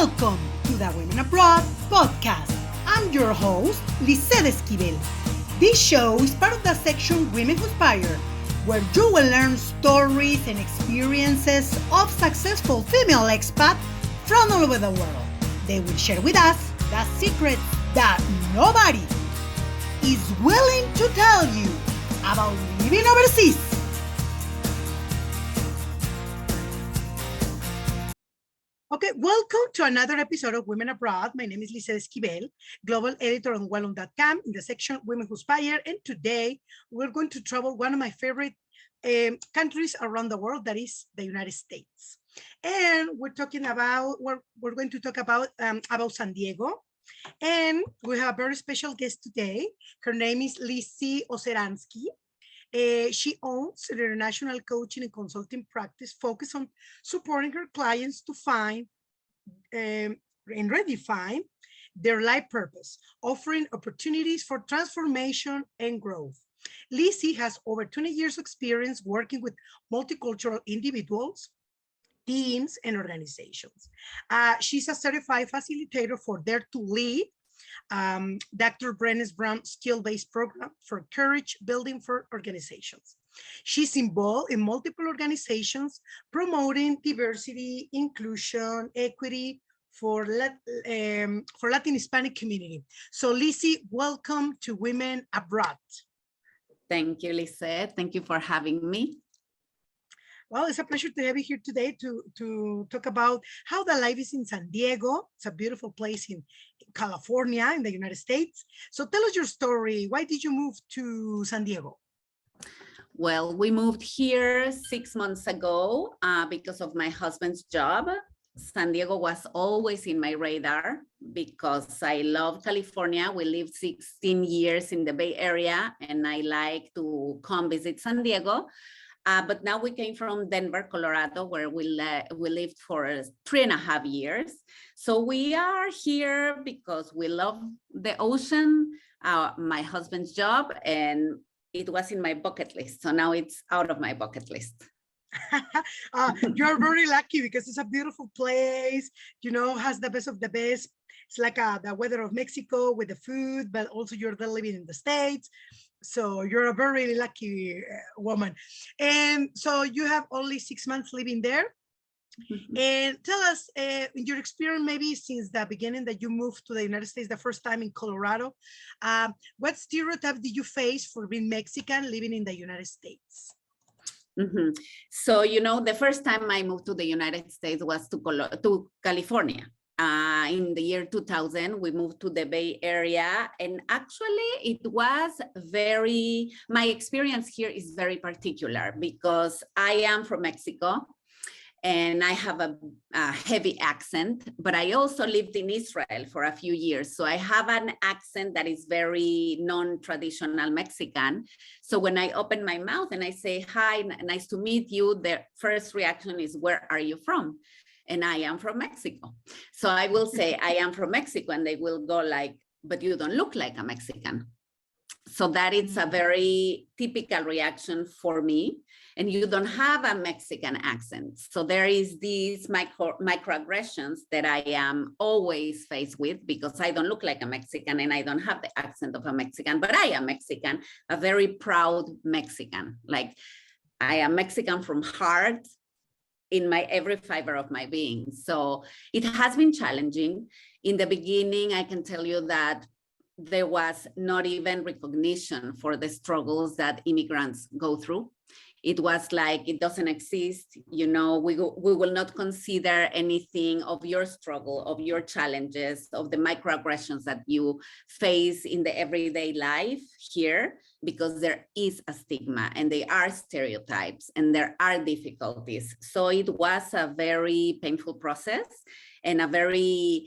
Welcome to the Women Abroad podcast. I'm your host, Lizet Esquivel. This show is part of the section Women Who Inspire, where you will learn stories and experiences of successful female expats from all over the world. They will share with us the secrets that nobody is willing to tell you about living overseas. Okay, welcome to another episode of Women Abroad. My name is Lizi Oceransky, global editor on Welum.com in the section Women Who Inspire. And today we're going to travel one of my favorite countries around the world, that is the United States. And we're going to talk about San Diego. And we have a very special guest today. Her name is Lizi Oceransky. She owns an international coaching and consulting practice focused on supporting her clients to find and redefine their life purpose, offering opportunities for transformation and growth. Lizi has over 20 years of experience working with multicultural individuals, teams, and organizations. She's a certified facilitator for Dare to Lead, Dr. Brené Brown skill-based program for courage building for organizations. She's involved in multiple organizations promoting diversity, inclusion, equity for Latin Hispanic community. So Lizi, welcome to Women Abroad. Thank you, Lizette. Thank you for having me. Well, it's a pleasure to have you here today to talk about how the life is in San Diego. It's a beautiful place in California, in the United States. So tell us your story. Why did you move to San Diego? Well, we moved here 6 months ago because of my husband's job. San Diego was always in my radar because I love California. We lived 16 years in the Bay Area and I like to come visit San Diego. But now we came from Denver, Colorado, where we lived for 3.5 years. So we are here because we love the ocean, my husband's job, and it was in my bucket list. So now it's out of my bucket list. You're very lucky because it's a beautiful place, you know, has the best of the best. It's like the weather of Mexico with the food, but also you're there living in the States. So you're a very lucky woman. And so you have only 6 months living there. Mm-hmm. And tell us your experience, maybe since the beginning that you moved to the United States the first time in Colorado, what stereotype did you face for being Mexican living in the United States? Mm-hmm. So, you know, the first time I moved to the United States was to California. In the year 2000, we moved to the Bay Area, and actually it was my experience here is very particular because I am from Mexico and I have a heavy accent, but I also lived in Israel for a few years. So I have an accent that is very non-traditional Mexican. So when I open my mouth and I say, hi, nice to meet you, the first reaction is, where are you from? And I am from Mexico. So I will say, I am from Mexico, and they will go like, but you don't look like a Mexican. So that is a very typical reaction for me. And you don't have a Mexican accent. So there is these microaggressions that I am always faced with because I don't look like a Mexican and I don't have the accent of a Mexican, but I am Mexican, a very proud Mexican. Like I am Mexican from heart, in my every fiber of my being. So it has been challenging. In the beginning, I can tell you that there was not even recognition for the struggles that immigrants go through. It was like, it doesn't exist. You know, we will not consider anything of your struggle, of your challenges, of the microaggressions that you face in the everyday life here, because there is a stigma and there are stereotypes and there are difficulties. So it was a very painful process and a very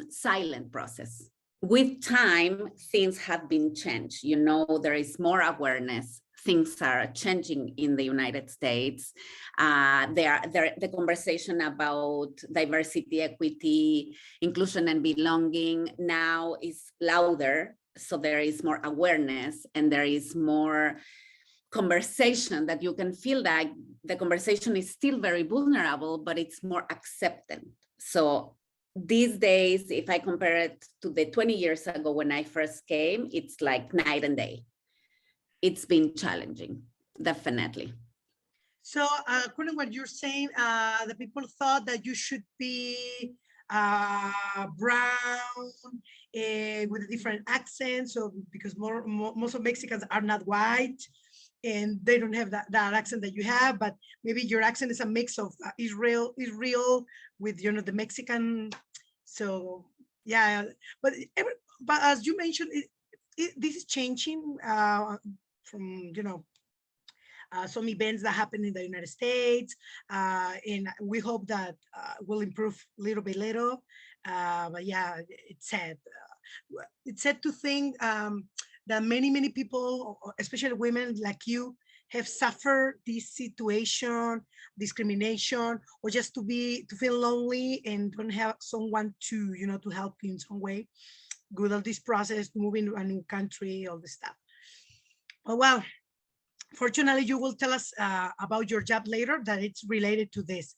silent process. With time, things have been changed. You know, there is more awareness. Things are changing in the United States. The conversation about diversity, equity, inclusion, and belonging now is louder. So there is more awareness and there is more conversation that you can feel that the conversation is still very vulnerable, but it's more accepted. So these days, if I compare it to the 20 years ago when I first came, it's like night and day. It's been challenging, definitely. So according to what you're saying, the people thought that you should be brown with a different accent. So because most of Mexicans are not white and they don't have that accent that you have, but maybe your accent is a mix of Israel with, you know, the Mexican. So yeah, but as you mentioned, this is changing from, you know, some events that happen in the United States, and we hope that will improve little by little. But yeah, it's sad. It's sad to think that many people, especially women like you, have suffered this situation, discrimination, or just to feel lonely and don't have someone to, you know, to help you in some way with all this process, moving to a new country, all this stuff. Oh, well, fortunately, you will tell us about your job later that it's related to this.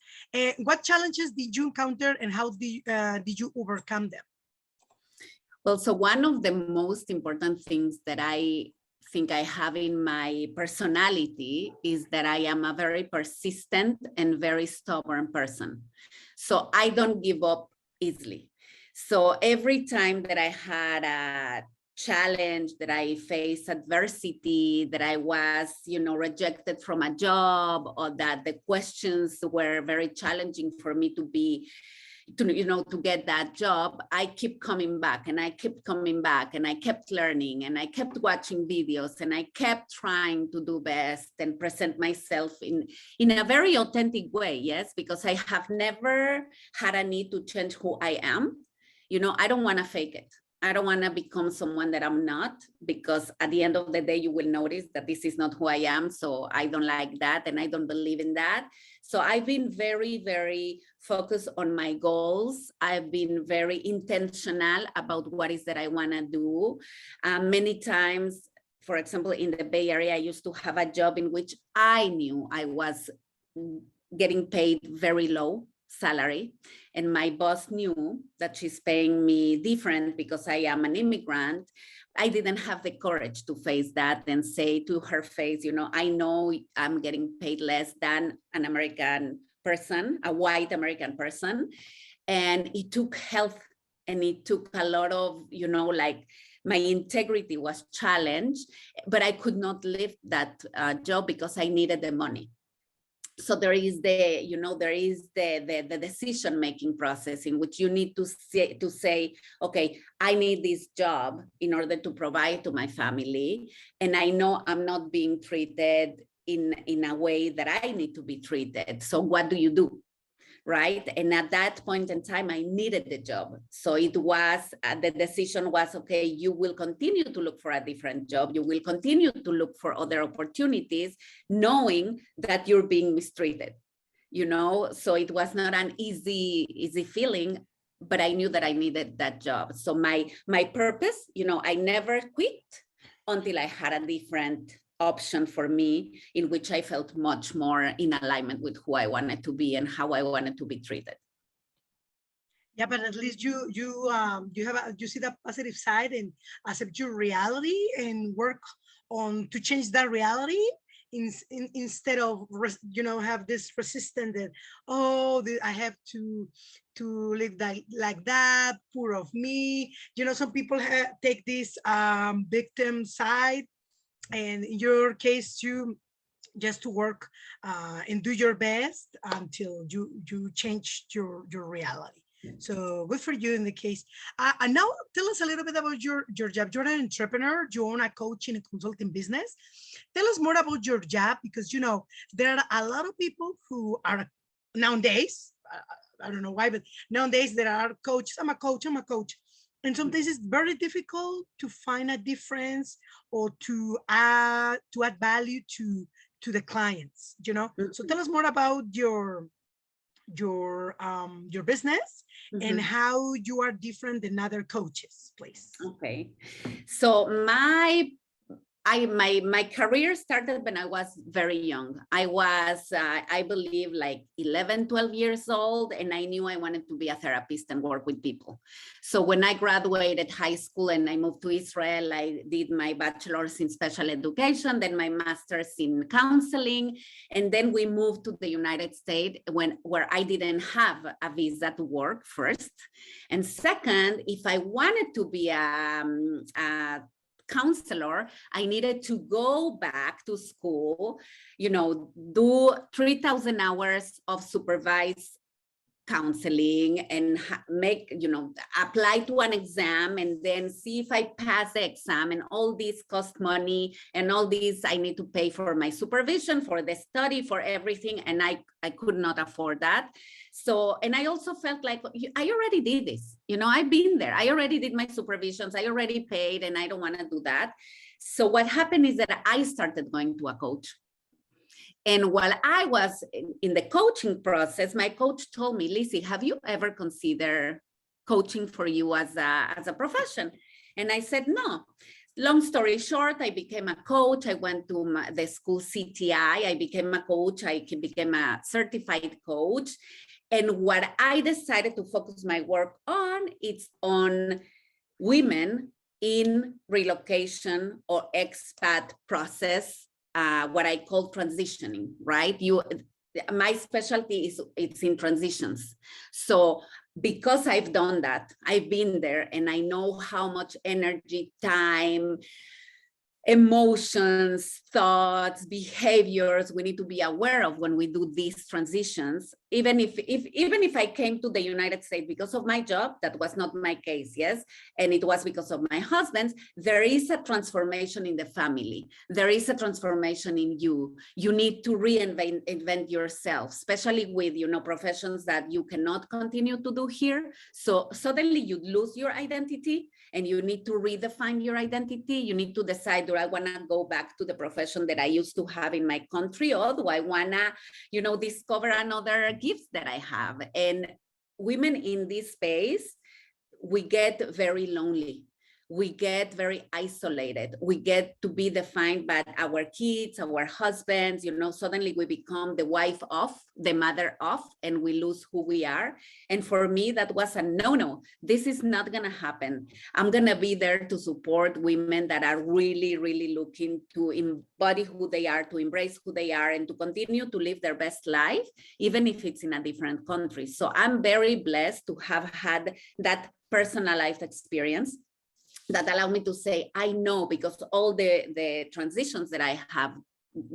What challenges did you encounter and how did you overcome them? Well, so one of the most important things that I think I have in my personality is that I am a very persistent and very stubborn person. So I don't give up easily. So every time that I had a challenge, that I faced adversity, that I was, you know, rejected from a job, or that the questions were very challenging for me to get that job, I keep coming back and I kept coming back and I kept learning and I kept watching videos and I kept trying to do best and present myself in a very authentic way. Yes, because I have never had a need to change who I am. You know, I don't want to fake it. I don't want to become someone that I'm not, because at the end of the day, you will notice that this is not who I am. So I don't like that. And I don't believe in that. So I've been very, very focused on my goals. I've been very intentional about what is that I want to do. Many times, for example, in the Bay Area, I used to have a job in which I knew I was getting paid very low salary, and my boss knew that she's paying me different because I am an immigrant. I didn't have the courage to face that and say to her face, you know, I know I'm getting paid less than an American person, a white American person. And it took health, and it took a lot of, you know, like my integrity was challenged, but I could not leave that job because I needed the money. So there is the, you know, there is the decision-making process in which you need to say, okay, I need this job in order to provide to my family. And I know I'm not being treated in a way that I need to be treated. So what do you do? Right? And at that point in time, I needed the job. So it was, the decision was, okay, you will continue to look for a different job. You will continue to look for other opportunities, knowing that you're being mistreated, you know? So it was not an easy feeling, but I knew that I needed that job. So my purpose, you know, I never quit until I had a different option for me, in which I felt much more in alignment with who I wanted to be and how I wanted to be treated. Yeah, but at least you see the positive side and accept your reality and work on to change that reality instead of, you know, have this resistance that, oh, I have to live that like that, poor of me. You know, some people take this victim side. And in your case, you just to work and do your best until you change your reality. So good for you in the case. And now tell us a little bit about your job. You're an entrepreneur. You own a coaching and consulting business. Tell us more about your job, because, you know, there are a lot of people who are nowadays, I don't know why, but nowadays there are coaches. I'm a coach. And sometimes it's very difficult to find a difference or to add value to the clients, you know. So tell us more about your business and how you are different than other coaches, please. Okay, so my career started when I was very young. I was, I believe, like 11, 12 years old, and I knew I wanted to be a therapist and work with people. So when I graduated high school and I moved to Israel, I did my bachelor's in special education, then my master's in counseling, and then we moved to the United States where I didn't have a visa to work first. And second, if I wanted to be a counselor, I needed to go back to school, you know, do 3,000 hours of supervised counseling and make, you know, apply to an exam and then see if I pass the exam, and all this cost money, and all this I need to pay for my supervision, for the study, for everything. And I could not afford that. So, and I also felt like I already did this, you know, I've been there. I already did my supervisions. I already paid, and I don't want to do that. So what happened is that I started going to a coach. And while I was in the coaching process, my coach told me, Lissie, have you ever considered coaching for you as a profession? And I said, no. Long story short, I became a coach. I went to the school CTI. I became a coach. I became a certified coach. And what I decided to focus my work on, it's on women in relocation or expat process, what I call transitioning, right? My specialty is it's in transitions. So because I've done that, I've been there, and I know how much energy, time, emotions, thoughts, behaviors we need to be aware of when we do these transitions. Even if I came to the United States because of my job, that was not my case, yes, and it was because of my husband's, there is a transformation in the family. There is a transformation in you. You need to reinvent yourself, especially with, you know, professions that you cannot continue to do here. So suddenly you lose your identity, and you need to redefine your identity. You need to decide, do I want to go back to the profession that I used to have in my country, or do I want to, you know, discover another gifts that I have? And women in this space, we get very lonely. We get very isolated. We get to be defined by our kids, our husbands, you know, suddenly we become the wife of, the mother of, and we lose who we are. And for me, that was a no-no. This is not gonna happen. I'm gonna be there to support women that are really, really looking to embody who they are, to embrace who they are, and to continue to live their best life, even if it's in a different country. So I'm very blessed to have had that personalized experience that allowed me to say, I know, because all the transitions that I have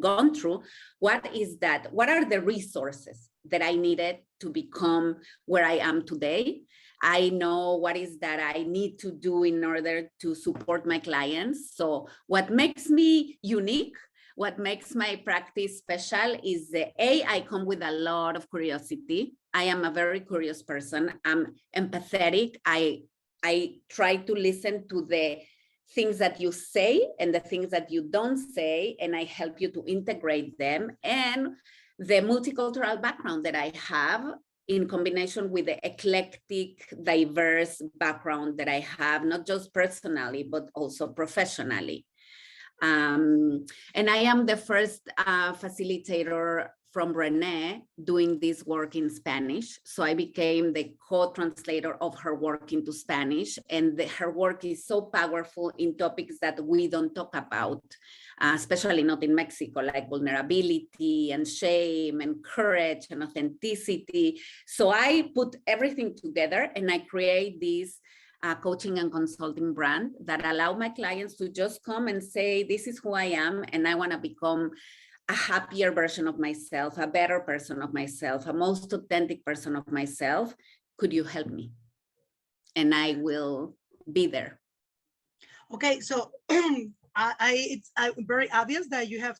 gone through, what are the resources that I needed to become where I am today? I know what is that I need to do in order to support my clients. So what makes me unique, what makes my practice special is I come with a lot of curiosity. I am a very curious person. I'm empathetic. I try to listen to the things that you say and the things that you don't say, and I help you to integrate them. And the multicultural background that I have, in combination with the eclectic, diverse background that I have, not just personally, but also professionally. And I am the first facilitator from Renee doing this work in Spanish. So I became the co-translator of her work into Spanish. And her work is so powerful in topics that we don't talk about, especially not in Mexico, like vulnerability and shame and courage and authenticity. So I put everything together and I create this coaching and consulting brand that allow my clients to just come and say, this is who I am, and I want to become a happier version of myself, a better person of myself, a most authentic person of myself. Could you help me? And I will be there. Okay, so it's very obvious that you have,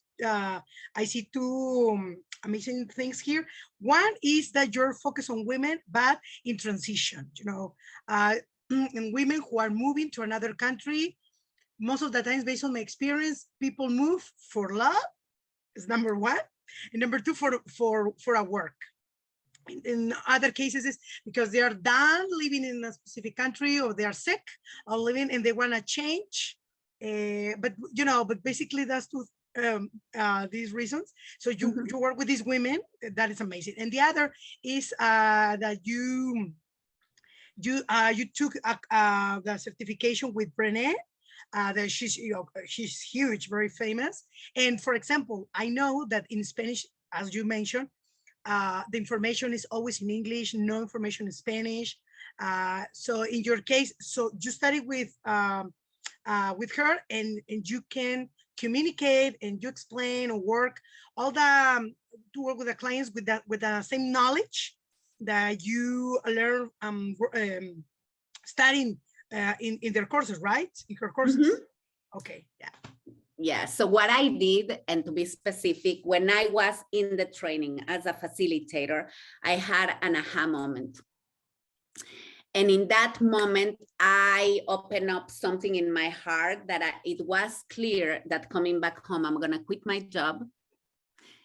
I see two amazing things here. One is that you're focused on women, but in transition, you know, and women who are moving to another country. Most of the times, based on my experience, people move for love, is number one, and number two, for a work. In other cases, it's because they are done living in a specific country, or they are sick or living and they want to change But but basically that's these reasons. So you work with these women. That is amazing. And the other is that you took the certification with Brené. That she's huge, very famous. And for example, I know that in Spanish, as you mentioned, the information is always in English, no information in Spanish. So in your case, so you study with her, and you can communicate and you explain or work to work with the clients with the same knowledge that you learn studying in their courses, right? In her courses. Okay, yeah. Yeah, so what I did, and to be specific, when I was in the training as a facilitator, I had an aha moment. And in that moment, I opened up something in my heart that it was clear that coming back home, I'm gonna quit my job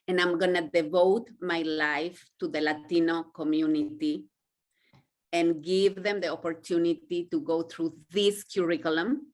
and I'm gonna devote my life to the Latino community and give them the opportunity to go through this curriculum,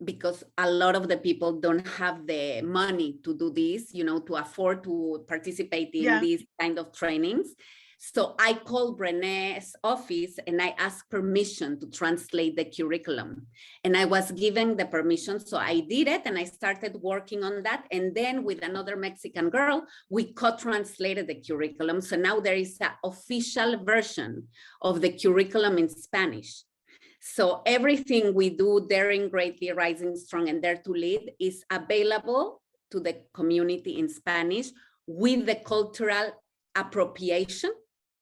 because a lot of the people don't have the money to do this, to afford to participate in these kind of trainings. So I called Brené's office and I asked permission to translate the curriculum. And I was given the permission, so I did it and I started working on that. And then with another Mexican girl, we co-translated the curriculum. So now there is an official version of the curriculum in Spanish. So everything we do, Daring Greatly, Rising Strong, and Dare to Lead, is available to the community in Spanish with the cultural appropriation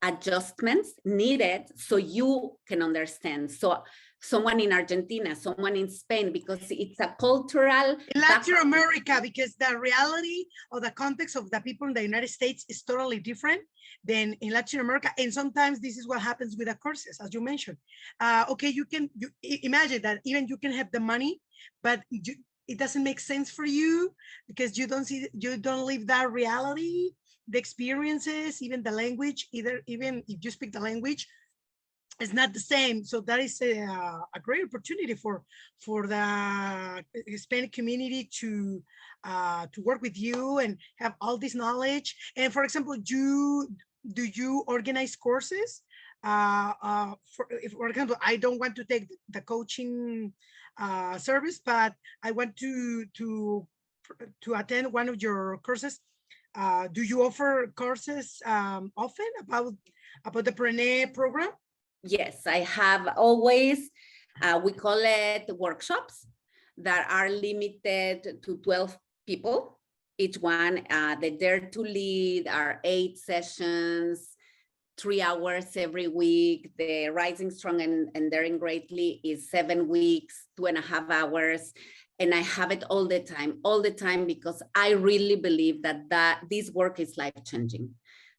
adjustments needed so you can understand. So someone in Argentina, someone in Spain, because it's a cultural... In Latin America, because the reality or the context of the people in the United States is totally different than in Latin America. And sometimes this is what happens with the courses, as you mentioned. Okay, you imagine that even you can have the money, but it doesn't make sense for you because you don't live that reality, the experiences, even the language, even if you speak the language, it's not the same. So that is a great opportunity for the Hispanic community to work with you and have all this knowledge. And for example, do you organize courses? For example, I don't want to take the coaching service, but I want to attend one of your courses. Do you offer courses often about the Brené program? Yes, I have always, we call it workshops that are limited to 12 people. Each one, the Dare to Lead are 8 sessions, 3 hours every week. The Rising Strong and Daring Greatly is 7 weeks, 2.5 hours. And I have it all the time, because I really believe that this work is life-changing.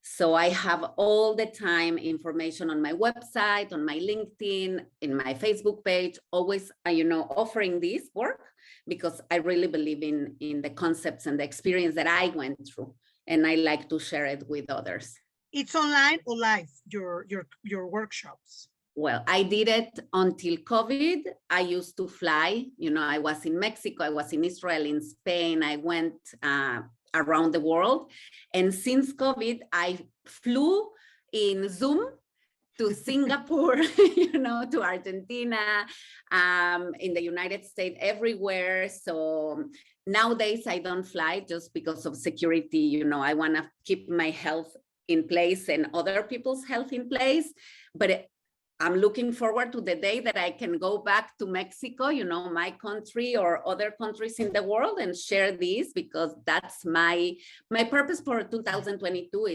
So I have all the time information on my website, on my LinkedIn, in my Facebook page, always, offering this work, because I really believe in the concepts and the experience that I went through, and I like to share it with others. It's online or live, your workshops? Well, I did it until COVID. I used to fly, I was in Mexico, I was in Israel, in Spain, I went around the world. And since COVID, I flew in Zoom to Singapore, to Argentina, in the United States, everywhere. So nowadays I don't fly just because of security. I want to keep my health in place and other people's health in place. But I'm looking forward to the day that I can go back to Mexico, my country, or other countries in the world, and share this, because that's my purpose for 2022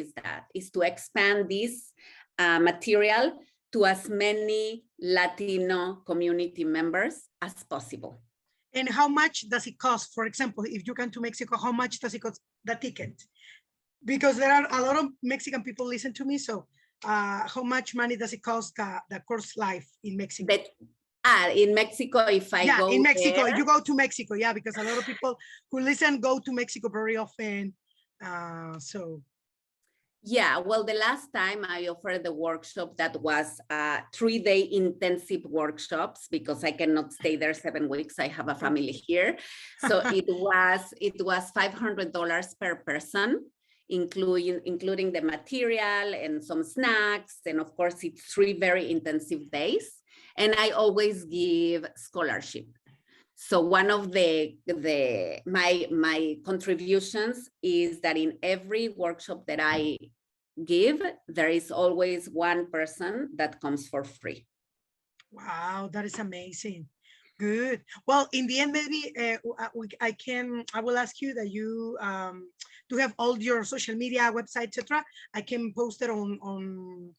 is to expand this material to as many Latino community members as possible. And how much does it cost? For example, if you come to Mexico, how much does it cost the ticket? Because there are a lot of Mexican people listen to me, so how much money does it cost the course live in Mexico? In Mexico, if I go in Mexico, there, you go to Mexico, because a lot of people who listen go to Mexico very often. So Yeah, well, the last time I offered the workshop, that was 3-day intensive workshops, because I cannot stay there 7 weeks. I have a family here. So it was $500 per person, including the material and some snacks. And of course, it's 3 very intensive days. And I always give scholarship. So one of my contributions is that in every workshop that I give, there is always one person that comes for free. Wow, that is amazing. Good. Well, in the end, maybe I will ask you that you to have all your social media, website, etc. I can post it on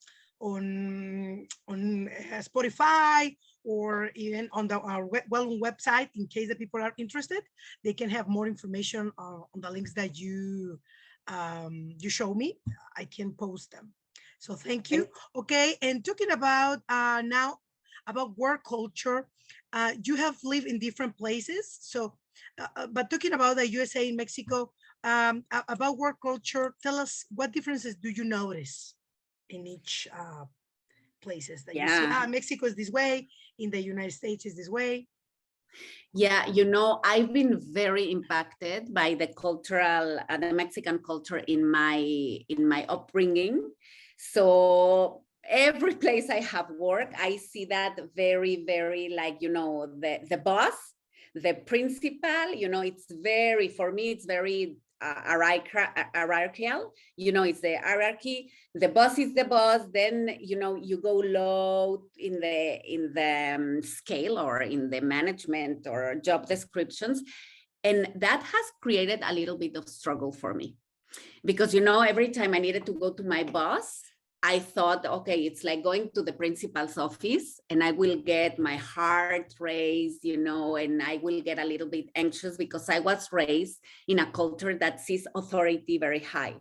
Spotify, or even on our Welum website, in case the people are interested. They can have more information on the links that you show me. I can post them. So thank you. Okay, and talking about now about work culture, you have lived in different places. So, but talking about the USA and Mexico, about work culture, tell us what differences do you notice in each places that you see? Mexico is this way, in the United States is this way. Yeah, you know, I've been very impacted by the cultural, the Mexican culture in my upbringing. So every place I have worked, I see that very, very, like, you know, the boss, the principal, you know, it's very, for me, it's very hierarchical. You know, it's the hierarchy. The boss is the boss. Then, you know, you go low in the scale, or in the management or job descriptions. And that has created a little bit of struggle for me, because, you know, every time I needed to go to my boss, I thought, okay, it's like going to the principal's office, and I will get my heart raised, you know, and I will get a little bit anxious, because I was raised in a culture that sees authority very high.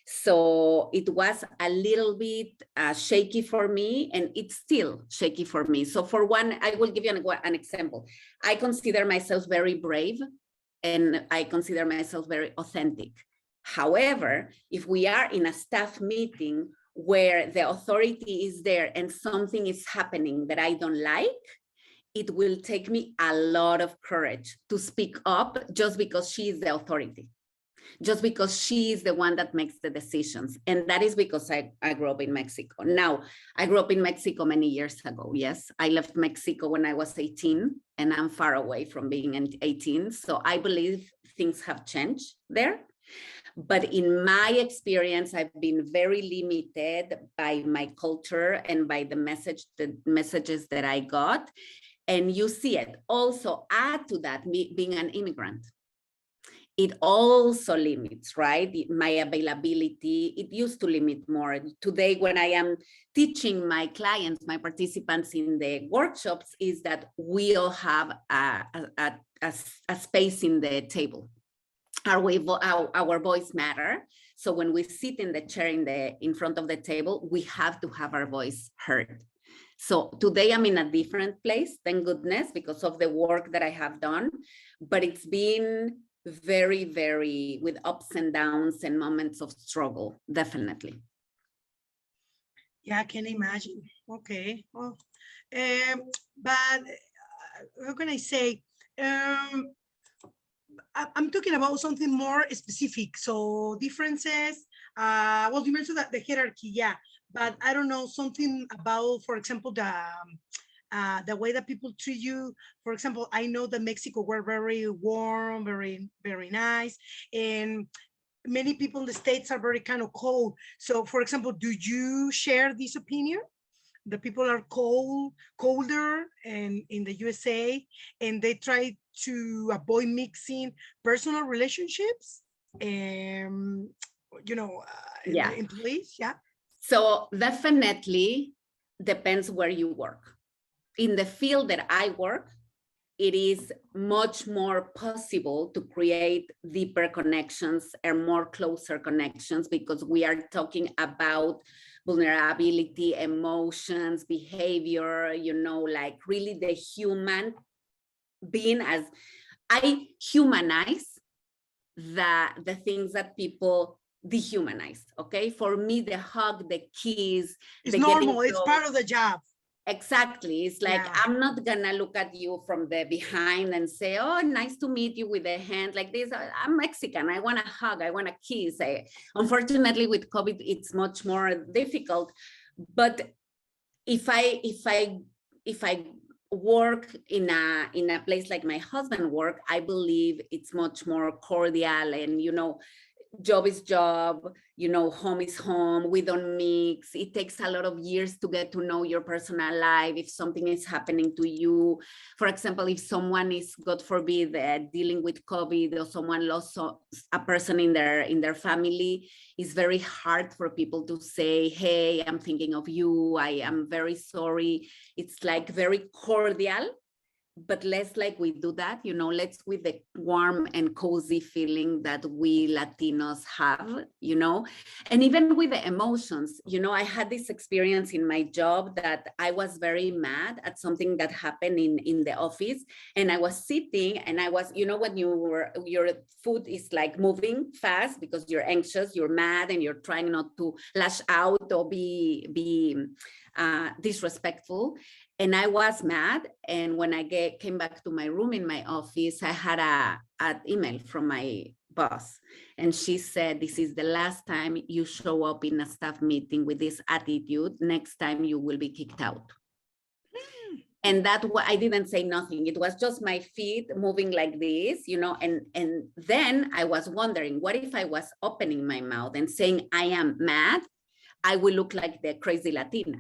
So it was a little bit shaky for me, and it's still shaky for me. So for one, I will give you an example. I consider myself very brave, and I consider myself very authentic. However, if we are in a staff meeting where the authority is there and something is happening that I don't like, it will take me a lot of courage to speak up, just because she is the authority, just because she is the one that makes the decisions. And that is because I grew up in Mexico. Now, I grew up in Mexico many years ago. Yes, I left Mexico when I was 18, and I'm far away from being 18. So I believe things have changed there. But in my experience, I've been very limited by my culture and by the messages that I got. And you see it. Also, add to that, me being an immigrant, it also limits, right? My availability. It used to limit more. Today, when I am teaching my clients, my participants in the workshops, is that we all have a space in the table. Our voice matter. So when we sit in the chair in front of the table, we have to have our voice heard. So today I'm in a different place, thank goodness, because of the work that I have done. But it's been very, very with ups and downs and moments of struggle, definitely. Yeah, I can imagine. Okay. Well, but how can I say? I'm talking about something more specific. So differences. Well, you mentioned that the hierarchy, yeah, but I don't know, something about, for example, the way that people treat you. For example, I know that Mexico were very warm, very, very nice, and many people in the States are very kind of cold. So, for example, do you share this opinion? The people are colder, and in the USA, and they try to avoid mixing personal relationships, and Yeah. the employees. Yeah. So definitely depends where you work. In the field that I work, it is much more possible to create deeper connections and more closer connections, because we are talking about vulnerability, emotions, behavior, you know, like really the human being. As I humanize the things that people dehumanized. Okay, for me, the hug, the kiss, It's the normal. It's close, part of the job. exactly. It's like, Yeah. I'm not gonna look at you from the behind and say, oh, nice to meet you with a hand like this. I'm Mexican. I want to hug. I want to kiss. Unfortunately, with COVID, it's much more difficult. But if I work in a place like my husband work, I believe it's much more cordial, and job is job, home is home. We don't mix. It takes a lot of years to get to know your personal life. If something is happening to you, for example, if someone is, God forbid, dealing with COVID, or someone lost a person in their family, it's very hard for people to say, hey, I'm thinking of you. I am very sorry. It's like very cordial, but less like we do that, let's with the warm and cozy feeling that we Latinos have, and even with the emotions, I had this experience in my job that I was very mad at something that happened in the office. And I was sitting and I was, when your foot is like moving fast because you're anxious, you're mad, and you're trying not to lash out or be disrespectful. And I was mad. And when I came back to my room in my office, I had an email from my boss. And she said, this is the last time you show up in a staff meeting with this attitude. Next time you will be kicked out. And that, I didn't say nothing. It was just my feet moving like this, and then I was wondering, what if I was opening my mouth and saying, I am mad? I will look like the crazy Latina.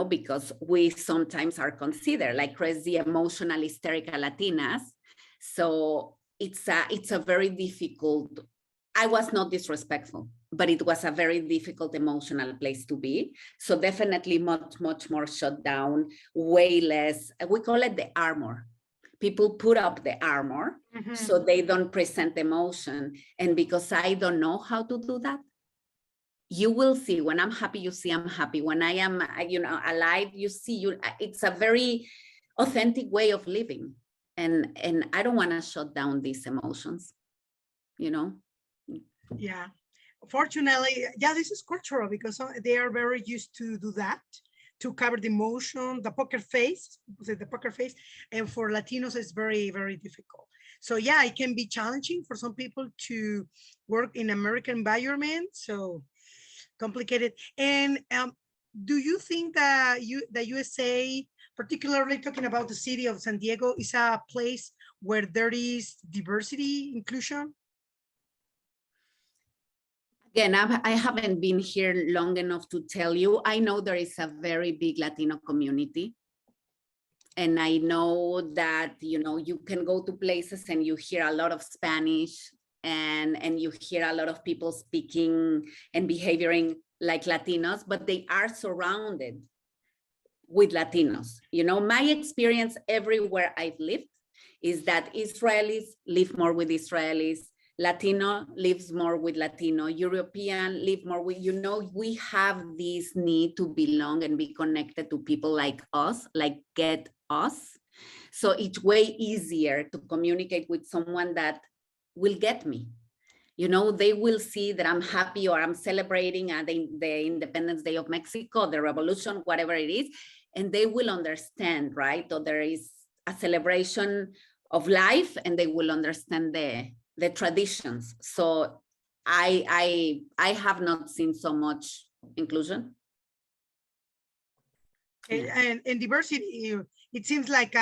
Because we sometimes are considered like crazy, emotional, hysterical Latinas. So it's a very difficult, I was not disrespectful, but it was a very difficult emotional place to be. So definitely much, much more shut down, way less. We call it the armor. People put up the armor so they don't present emotion. And because I don't know how to do that, you will see when I'm happy, you see I'm happy. When I am, alive, you see it's a very authentic way of living. And I don't want to shut down these emotions, Yeah. Fortunately, yeah, this is cultural because they are very used to do that, to cover the emotion, the poker face, and for Latinos, it's very, very difficult. So yeah, it can be challenging for some people to work in American environment. So complicated. And do you think that the USA, particularly talking about the city of San Diego, is a place where there is diversity, inclusion? Again, I haven't been here long enough to tell you. I know there is a very big Latino community. And I know that, you can go to places and you hear a lot of Spanish, and you hear a lot of people speaking and behaving like Latinos, but they are surrounded with Latinos. My experience everywhere I've lived is that Israelis live more with Israelis, Latino lives more with Latino, European live more with, we have this need to belong and be connected to people like us, like get us. So it's way easier to communicate with someone that will get me. They will see that I'm happy or I'm celebrating the Independence Day of Mexico, the revolution, whatever it is, and they will understand, right? Or there is a celebration of life, and they will understand the traditions. So I have not seen so much inclusion. And diversity, it seems like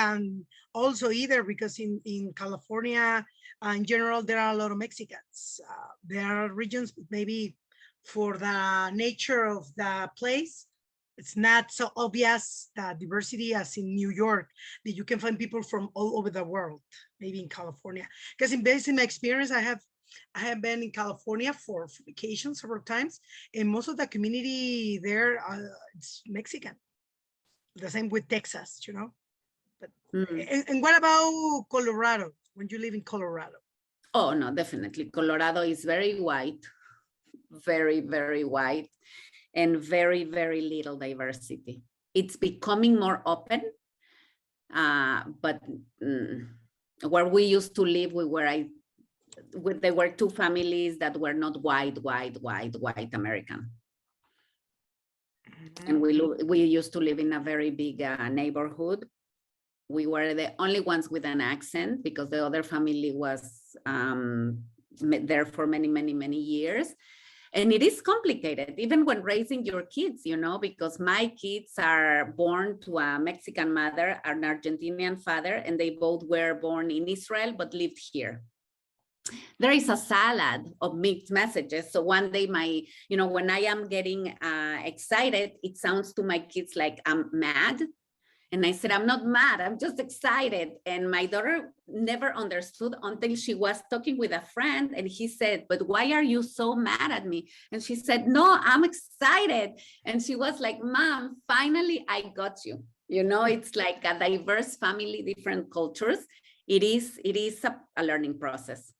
also either because in California, in general, there are a lot of Mexicans. There are regions, maybe for the nature of the place, it's not so obvious the diversity as in New York, that you can find people from all over the world, maybe in California. Because based on my experience, I have been in California for vacation several times, and most of the community there, it's Mexican. The same with Texas, But and what about Colorado? When you live in Colorado? Oh no, definitely. Colorado is very white, very, very white, and very, very little diversity. It's becoming more open, but where we used to live, where I there were two families that were not white American. And we used to live in a very big neighborhood. We were the only ones with an accent because the other family was there for many years. And it is complicated, even when raising your kids, you know, because my kids are born to a Mexican mother, an Argentinian father, and they both were born in Israel, but lived here. There is a salad of mixed messages. So one day when I am getting excited, it sounds to my kids like I'm mad. And I said, I'm not mad, I'm just excited. And my daughter never understood until she was talking with a friend and he said, but why are you so mad at me? And she said, no, I'm excited. And she was like, Mom, finally I got you. You know, it's like a diverse family, different cultures. It is a learning process.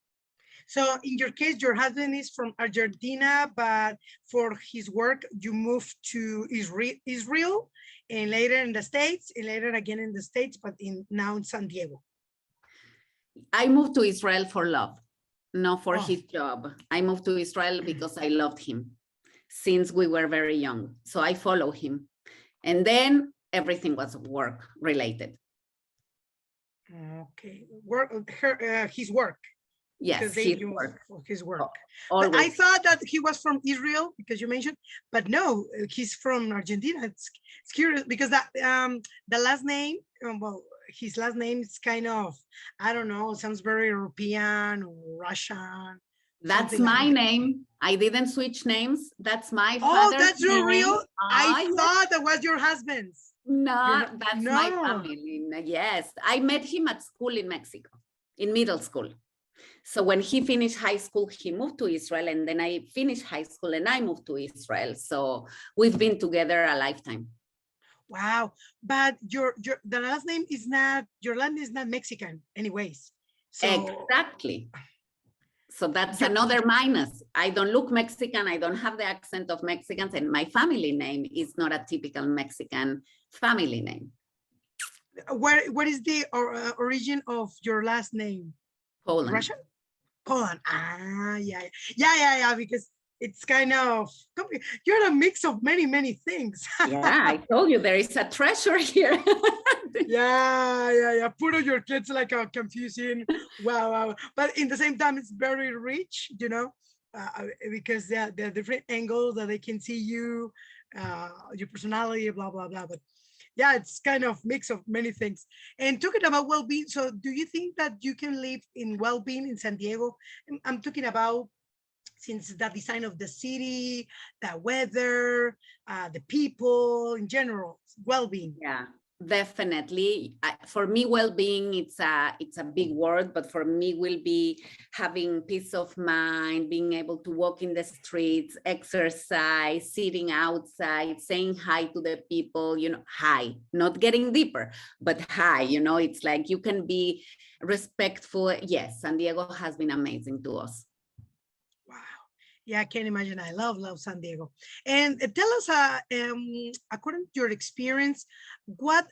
So in your case, your husband is from Argentina, but for his work, you moved to Israel and later in the States and later again in the States, but now in San Diego. I moved to Israel for love, not for his job. I moved to Israel because I loved him since we were very young. So I follow him. And then everything was work related. Okay, his work. Yes, his work. I thought that he was from Israel because you mentioned, but no, he's from Argentina. It's curious because that the last name, well, his last name is kind of, I don't know, sounds very European or Russian. That's my name. I didn't switch names. That's my father's name. Oh, that's your real? I thought that was your husband's. No, that's my family. Yes, I met him at school in Mexico, in middle school. So when he finished high school, he moved to Israel, and then I finished high school and I moved to Israel. So we've been together a lifetime. Wow, but the last name is not, your last name is not Mexican anyways. So exactly. So that's another minus. I don't look Mexican. I don't have the accent of Mexicans, and my family name is not a typical Mexican family name. What is the origin of your last name? Poland. Russian? Poland. Ah, yeah, because it's kind of, you're a mix of many things. Yeah, I told you there is a treasure here. Yeah. Put on your kids like a confusing, wow. But in the same time, it's very rich, you know, because there are different angles that they can see you, your personality, blah. But yeah, it's kind of mix of many things. And talking about well-being, so do you think that you can live in well-being in San Diego? I'm talking about since the design of the city, the weather, the people in general, well-being. Yeah, definitely. For me, well-being, it's a big word, but for me will be having peace of mind, being able to walk in the streets, exercise, sitting outside, saying hi to the people, you know, hi, not getting deeper, but hi, you know, it's like you can be respectful. Yes, San Diego has been amazing to us. Yeah, I can imagine. I love San Diego. And tell us, according to your experience, what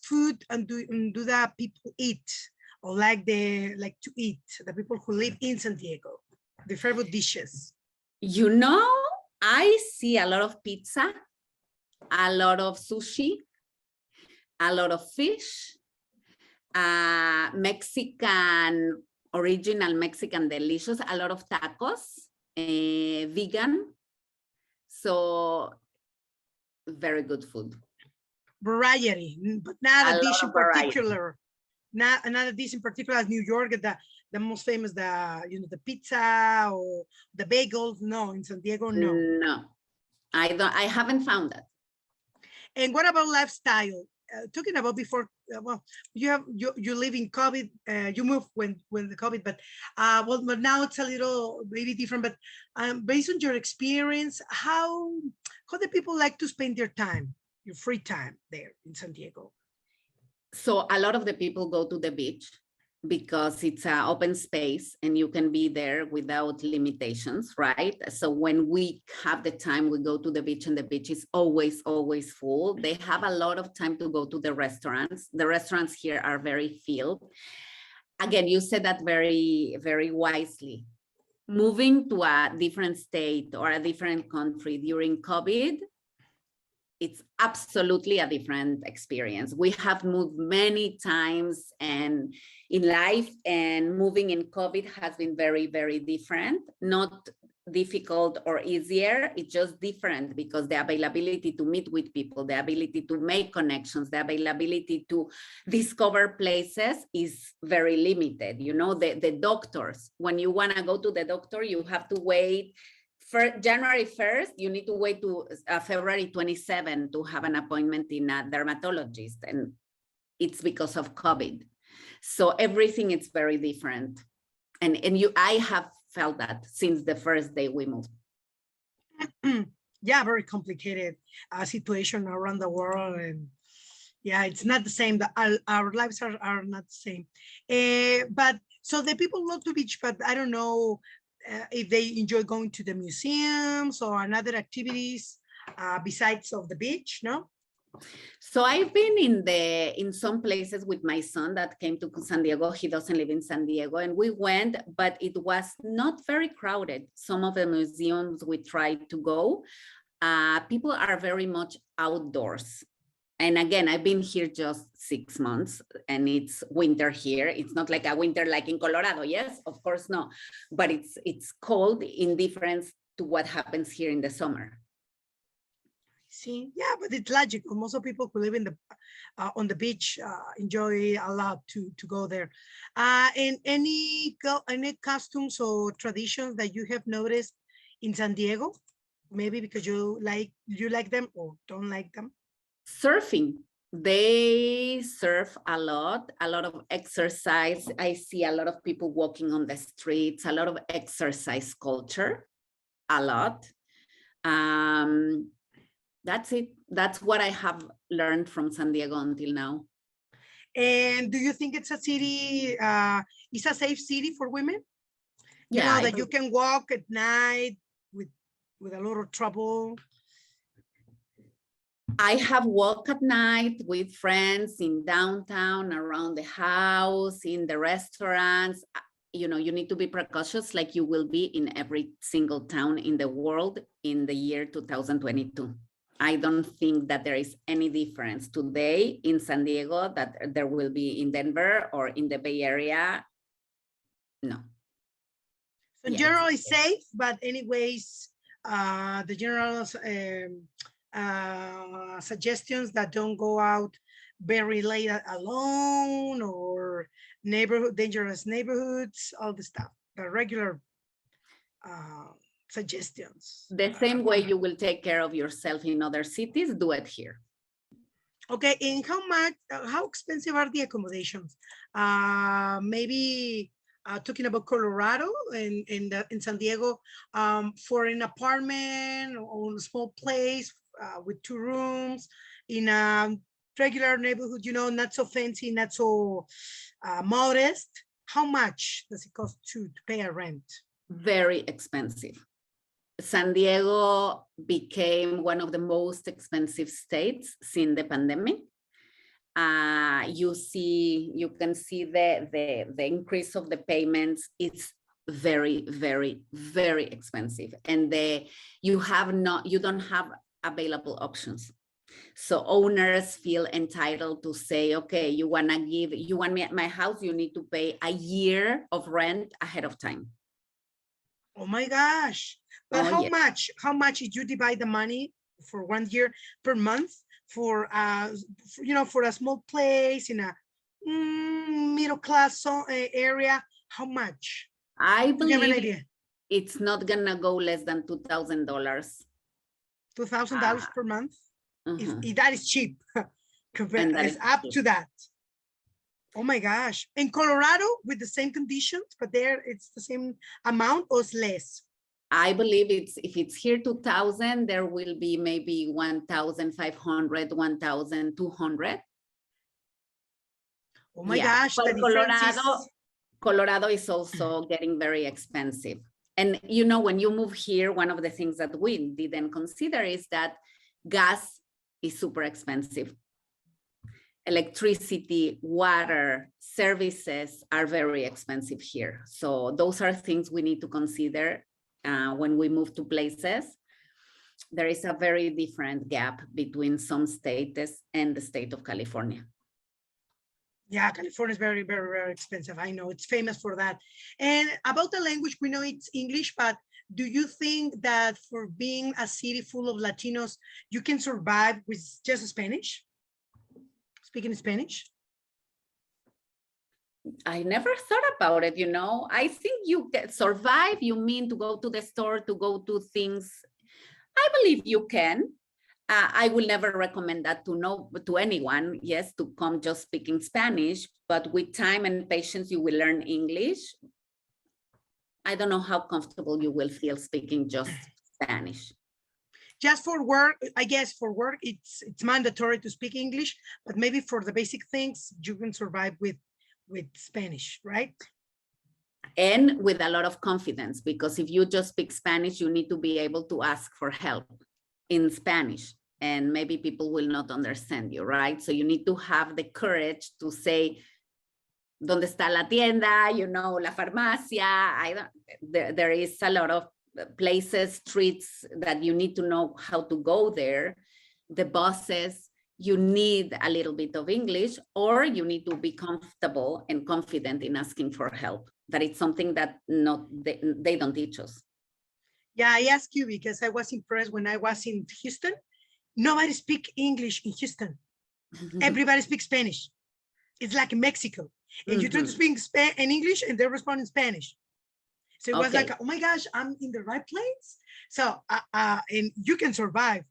food do the people eat or like to eat? The people who live in San Diego, the favorite dishes. You know, I see a lot of pizza, a lot of sushi, a lot of fish, Mexican. Original Mexican delicious, a lot of tacos, vegan, so very good food. Variety, but not a dish in particular. Not a dish in particular as New York, the most famous, the pizza or the bagels. No, in San Diego, no. No, I haven't found that. And what about lifestyle? Talking about before, well, you live in COVID, you moved when the COVID, but but now it's a little maybe different. But based on your experience, how do people like to spend their time, your free time there in San Diego? So a lot of the people go to the beach because it's an open space and you can be there without limitations, right? So when we have the time, we go to the beach and the beach is always full. They have a lot of time to go to the restaurants. The restaurants here are very filled. again, you said that very, very wisely. Moving to a different state or a different country during COVID, it's absolutely a different experience. We have moved many times and in life, and moving in COVID has been very, very different. Not difficult or easier, it's just different because the availability to meet with people, the ability to make connections, the availability to discover places is very limited. You know, the doctors, when you want to go to the doctor, you have to wait for January 1st, you need to wait to February 27 to have an appointment in a dermatologist, and it's because of COVID. So everything is very different. And I have felt that since the first day we moved. Yeah, very complicated situation around the world. And yeah, it's not the same. Our lives are not the same. But so the people love the beach, but I don't know if they enjoy going to the museums or another activities besides of the beach, no? So I've been in some places with my son that came to San Diego. He doesn't live in San Diego, and we went, but it was not very crowded. Some of the museums we tried to go, people are very much outdoors. And again, I've been here just 6 months and it's winter here. It's not like a winter like in Colorado. Yes, of course, no. But it's cold in difference to what happens here in the summer. See, yeah, but it's logical. Most of people who live in the on the beach enjoy a lot to go there. And any customs or traditions that you have noticed in San Diego? Maybe because you like them or don't like them? Surfing. They surf a lot of exercise. I see a lot of people walking on the streets, a lot of exercise culture, a lot. That's it. That's what I have learned from San Diego until now. And do you think it's a city, it's a safe city for women? You Yeah, know, that you can walk at night with a lot of trouble? I have walked at night with friends in downtown, around the house, in the restaurants. You know, you need to be precautious like you will be in every single town in the world in the year 2022. I don't think that there is any difference today in San Diego that there will be in Denver or in the Bay Area. No. So generally safe, but anyways, the general suggestions that don't go out very late alone or dangerous neighborhoods, all the stuff, the regular suggestions. The same way you will take care of yourself in other cities, do it here. Okay, and how expensive are the accommodations? Maybe talking about Colorado and in San Diego, for an apartment or a small place with 2 rooms in a regular neighborhood, you know, not so fancy, not so modest. How much does it cost to pay a rent? Very expensive. San Diego became one of the most expensive states since the pandemic. You can see the increase of the payments. It's very, very, very expensive, and you don't have available options. So owners feel entitled to say, okay, you want me at my house, you need to pay a year of rent ahead of time. Oh my gosh. But how much did you divide the money for 1 year per month for you know, for a small place in a middle class area? How much? I believe it's not gonna go less than $2,000. $2,000 per month? If that is cheap. It's up to that. Oh my gosh. In Colorado with the same conditions, but there it's the same amount or less? I believe if it's here 2,000, there will be maybe 1,500, 1,200. Oh my gosh. But Colorado is also getting very expensive. And you know, when you move here, one of the things that we didn't consider is that gas is super expensive. electricity, water, services are very expensive here. So those are things we need to consider when we move to places. There is a very different gap between some states and the state of California. Yeah, California is very, very, very expensive. I know it's famous for that. And about the language, we know it's English, but do you think that for being a city full of Latinos, you can survive with just Spanish? Speaking Spanish? I never thought about it, you know. I think you can survive, you mean to go to the store, to go to things. I believe you can. I will never recommend that to anyone, yes, to come just speaking Spanish, but with time and patience, you will learn English. I don't know how comfortable you will feel speaking just Spanish. Just for work, I guess for work, it's mandatory to speak English, but maybe for the basic things, you can survive with Spanish, right? And with a lot of confidence, because if you just speak Spanish, you need to be able to ask for help in Spanish, and maybe people will not understand you, right? So you need to have the courage to say, ¿dónde está la tienda? You know, la farmacia. There is a lot of places, streets that you need to know how to go there. The buses, you need a little bit of English, or you need to be comfortable and confident in asking for help. That it's something that they don't teach us. Yeah, I ask you because I was impressed when I was in Houston. Nobody speaks English in Houston. Everybody speaks Spanish. It's like Mexico. And you try to speak in English and they respond in Spanish. So it was like, oh my gosh, I'm in the right place. So, and you can survive.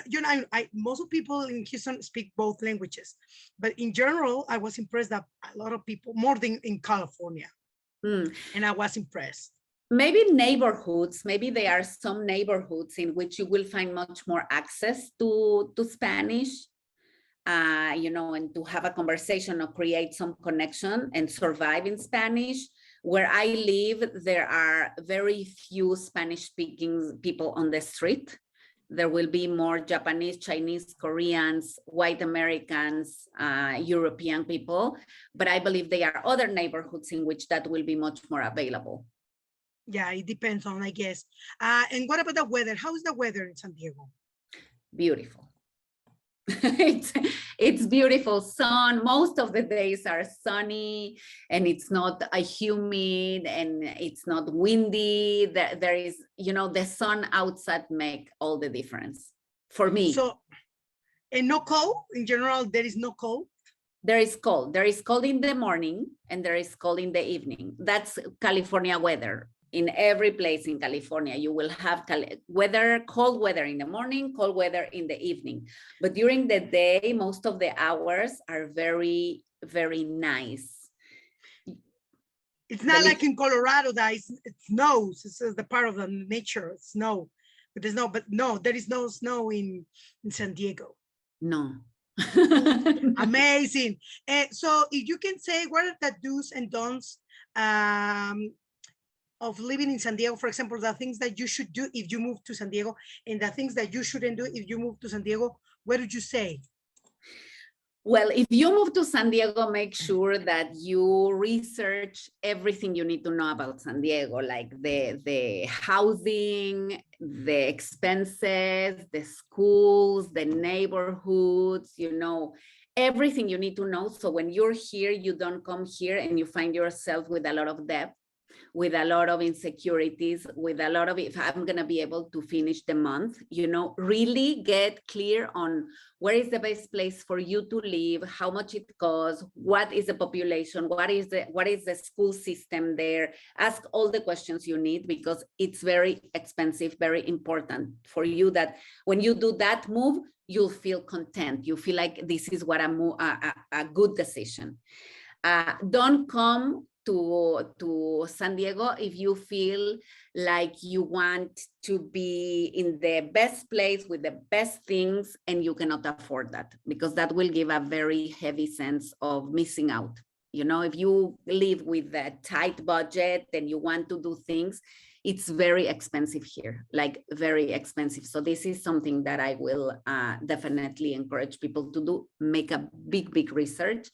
You know, most of people in Houston speak both languages, but in general, I was impressed that a lot of people, more than in California, and I was impressed. Maybe neighborhoods, maybe there are some neighborhoods in which you will find much more access to Spanish, you know, and to have a conversation or create some connection and survive in Spanish. Where I live, there are very few Spanish-speaking people on the street. There will be more Japanese, Chinese, Koreans, white Americans, European people, but I believe there are other neighborhoods in which that will be much more available. Yeah, it depends on, I guess. And what about the weather? How is the weather in San Diego? Beautiful. It's beautiful. Sun, most of the days are sunny, and it's not humid, and it's not windy. There is, you know, the sun outside make all the difference for me. So, and no cold in general, there is no cold? There is cold. There is cold in the morning and there is cold in the evening. That's California weather. In every place in California, you will have cold weather in the morning, cold weather in the evening. But during the day, most of the hours are very, very nice. It's not like in Colorado that it snows. This is the part of the nature, snow. But there's there is no snow in San Diego. No. Amazing. So if you can say, what are the do's and don'ts of living in San Diego? For example, the things that you should do if you move to San Diego, and the things that you shouldn't do if you move to San Diego, what would you say? Well, if you move to San Diego, make sure that you research everything you need to know about San Diego, like the housing, the expenses, the schools, the neighborhoods, you know, everything you need to know. So when you're here, you don't come here and you find yourself with a lot of debt, with a lot of insecurities, with a lot of, if I'm going to be able to finish the month, you know, really get clear on where is the best place for you to live, how much it costs, what is the population, what is the school system there. Ask all the questions you need, because it's very expensive, very important for you, that when you do that move, you'll feel content. You feel like this is what a good decision. Don't come to San Diego if you feel like you want to be in the best place with the best things and you cannot afford that, because that will give a very heavy sense of missing out. You know, if you live with a tight budget and you want to do things, it's very expensive here, like very expensive. So this is something that I will definitely encourage people to do. Make a big research.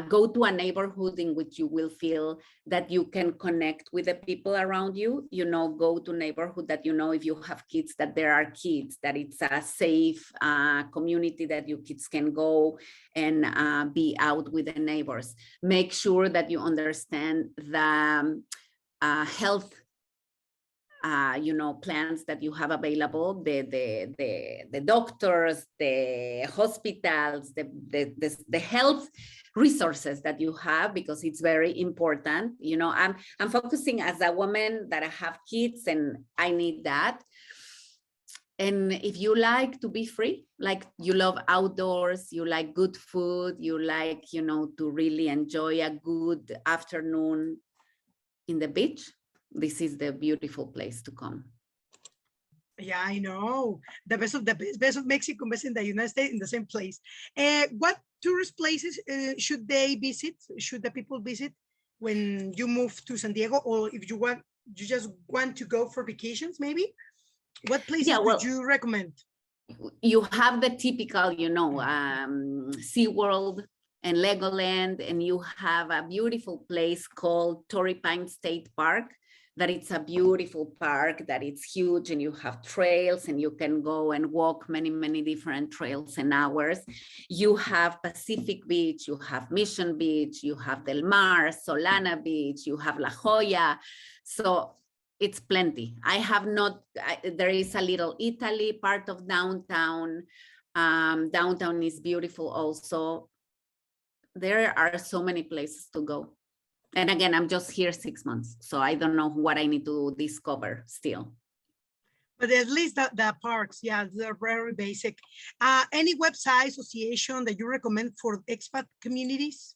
Go to a neighborhood in which you will feel that you can connect with the people around you. You know, go to neighborhood that, you know, if you have kids, that there are kids, that it's a safe community that your kids can go and be out with the neighbors. Make sure that you understand the health you know, plans that you have available, the doctors, the hospitals, the health resources that you have, because it's very important. You know, I'm focusing as a woman that I have kids and I need that. And if you like to be free, like you love outdoors, you like good food, you like, you know, to really enjoy a good afternoon in the beach, this is the beautiful place to come. Yeah, I know. The best of the best of Mexico, best in the United States, in the same place. What tourist places should they visit? Should the people visit when you move to San Diego, or if you just want to go for vacations, maybe? What places would you recommend? You have the typical, you know, SeaWorld and Legoland, and you have a beautiful place called Torrey Pines State Park, that it's a beautiful park, that it's huge, and you have trails, and you can go and walk many different trails and hours. You have Pacific Beach, you have Mission Beach, you have Del Mar, Solana Beach, you have La Jolla. So it's plenty. I have not, there is a little Italy part of downtown. Downtown is beautiful also. There are so many places to go. And again, I'm just here 6 months, so I don't know what I need to discover still. But at least the parks, yeah, they're very basic. Any website association that you recommend for expat communities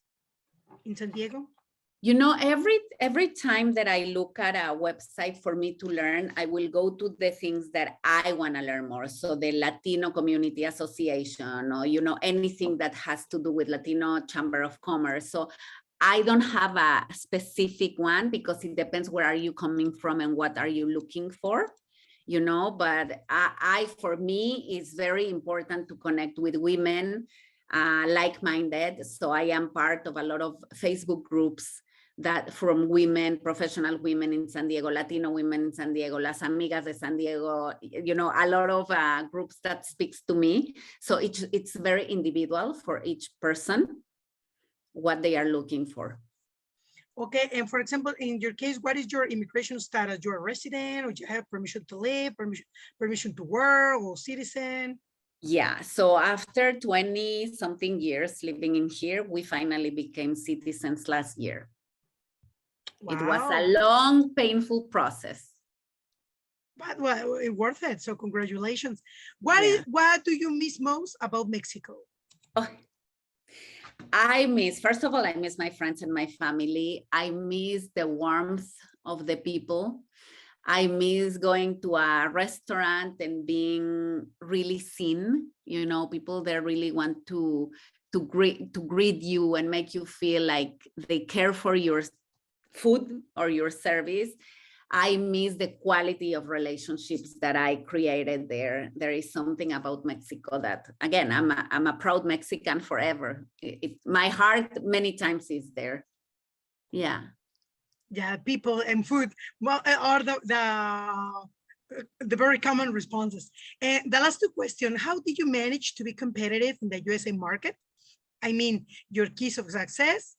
in San Diego? You know, every time that I look at a website for me to learn, I will go to the things that I want to learn more. So the Latino Community Association, or, you know, anything that has to do with Latino Chamber of Commerce. So I don't have a specific one, because it depends where are you coming from and what are you looking for, you know. But for me, it's very important to connect with women like-minded. So I am part of a lot of Facebook groups that from women, professional women in San Diego, Latino women in San Diego, Las Amigas de San Diego, you know, a lot of groups that speaks to me. So it's very individual for each person, what they are looking for. Okay, and for example, in your case, what is your immigration status? You're a resident, or you have permission to live, permission to work, or citizen? Yeah, so after 20 something years living in here, we finally became citizens last year. Wow. It was a long, painful process. But well, it worth it, so congratulations. What do you miss most about Mexico? Oh, first of all, I miss my friends and my family. I miss the warmth of the people. I miss going to a restaurant and being really seen. You know, people that really want to greet you and make you feel like they care for your food or your service. I miss the quality of relationships that I created there. There is something about Mexico that, again, I'm a proud Mexican forever. My heart many times is there. Yeah. Yeah, people and food, well, are the very common responses. And the last two questions: how did you manage to be competitive in the USA market? I mean, your keys to success,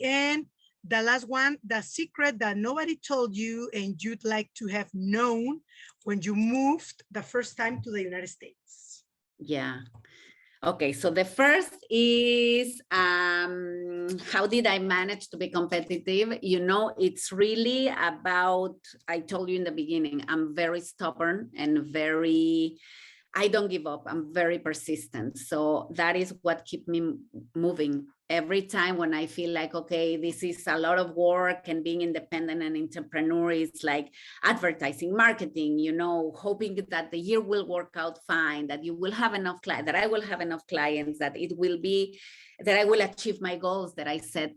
and the last one, the secret that nobody told you and you'd like to have known when you moved the first time to the United States. Yeah. Okay, so the first is how did I manage to be competitive? You know, it's really about, I told you in the beginning, I'm very stubborn and I don't give up. I'm very persistent. So that is what keeps me moving. Every time when I feel like, okay, this is a lot of work, and being independent and entrepreneur is like advertising, marketing, you know, hoping that the year will work out fine, that you will have enough clients, that I will have enough clients, that it will be, that I will achieve my goals that I set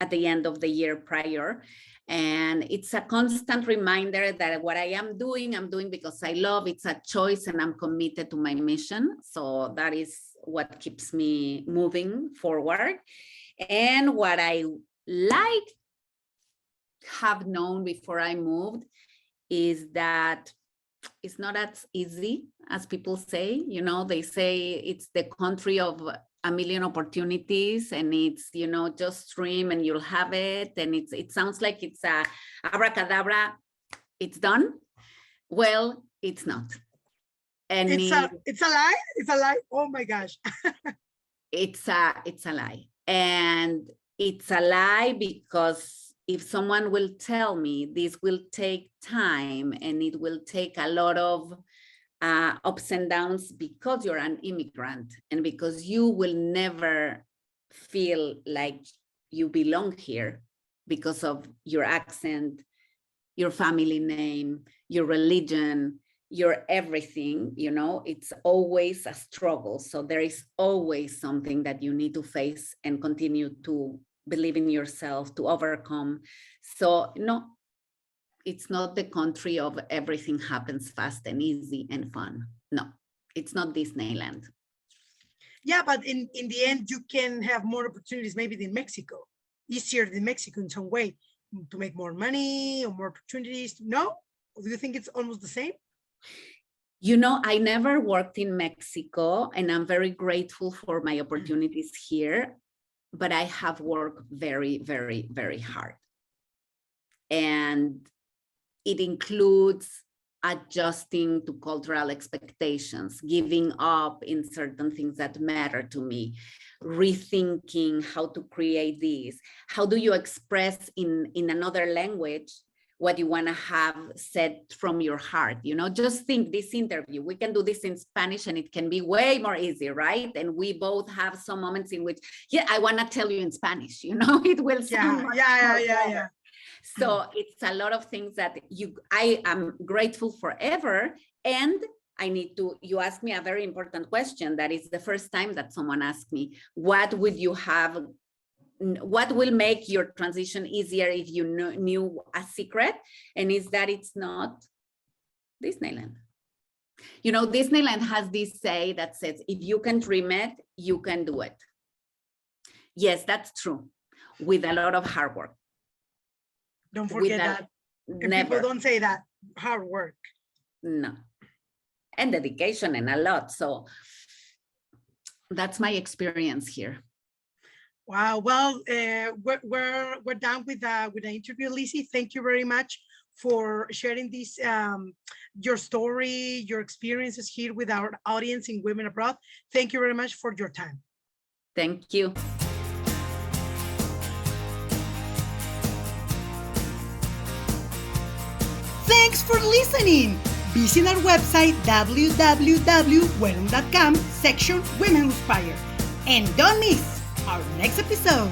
at the end of the year prior. And it's a constant reminder that what I am doing, I'm doing because I love, it's a choice, and I'm committed to my mission. So that is what keeps me moving forward. And what I have known before I moved is that it's not as easy as people say. You know, they say it's the country of a million opportunities, and it's, you know, just dream and you'll have it. And it sounds like it's a abracadabra, it's done. Well, it's not. And it's a lie. It's a lie. Oh my gosh. It's a lie. And it's a lie because if someone will tell me this will take time and it will take a lot of ups and downs because you're an immigrant and because you will never feel like you belong here because of your accent, your family name, your religion, your everything, you know, it's always a struggle. So there is always something that you need to face and continue to believe in yourself, to overcome. So no, it's not the country of everything happens fast and easy and fun. No, it's not Disneyland. Yeah, but in the end, you can have more opportunities maybe than Mexico, easier than Mexico in some way, to make more money or more opportunities. No? Or do you think it's almost the same? You know, I never worked in Mexico, and I'm very grateful for my opportunities here, but I have worked very, very, very hard. And it includes adjusting to cultural expectations, giving up in certain things that matter to me, rethinking how to create this. How do you express in another language what you want to have said from your heart? You know, just think this interview, we can do this in Spanish and it can be way more easy, right? And we both have some moments in which, yeah, I want to tell you in Spanish, you know, it will sound yeah. So it's a lot of things that I am grateful forever. And I need to, you asked me a very important question. That is the first time that someone asked me, what would you have, what will make your transition easier if you knew a secret? And is that it's not Disneyland. You know, Disneyland has this say that says, if you can dream it, you can do it. Yes, that's true, with a lot of hard work. Don't forget that. Never. People don't say that. Hard work. No. And dedication and a lot. So that's my experience here. Wow. Well, we're done with the interview, Lissie. Thank you very much for sharing this, your story, your experiences here with our audience in Women Abroad. Thank you very much for your time. Thank you. Thanks for listening. Visit our website, www.welum.com, section Women Who Inspire. And don't miss our next episode.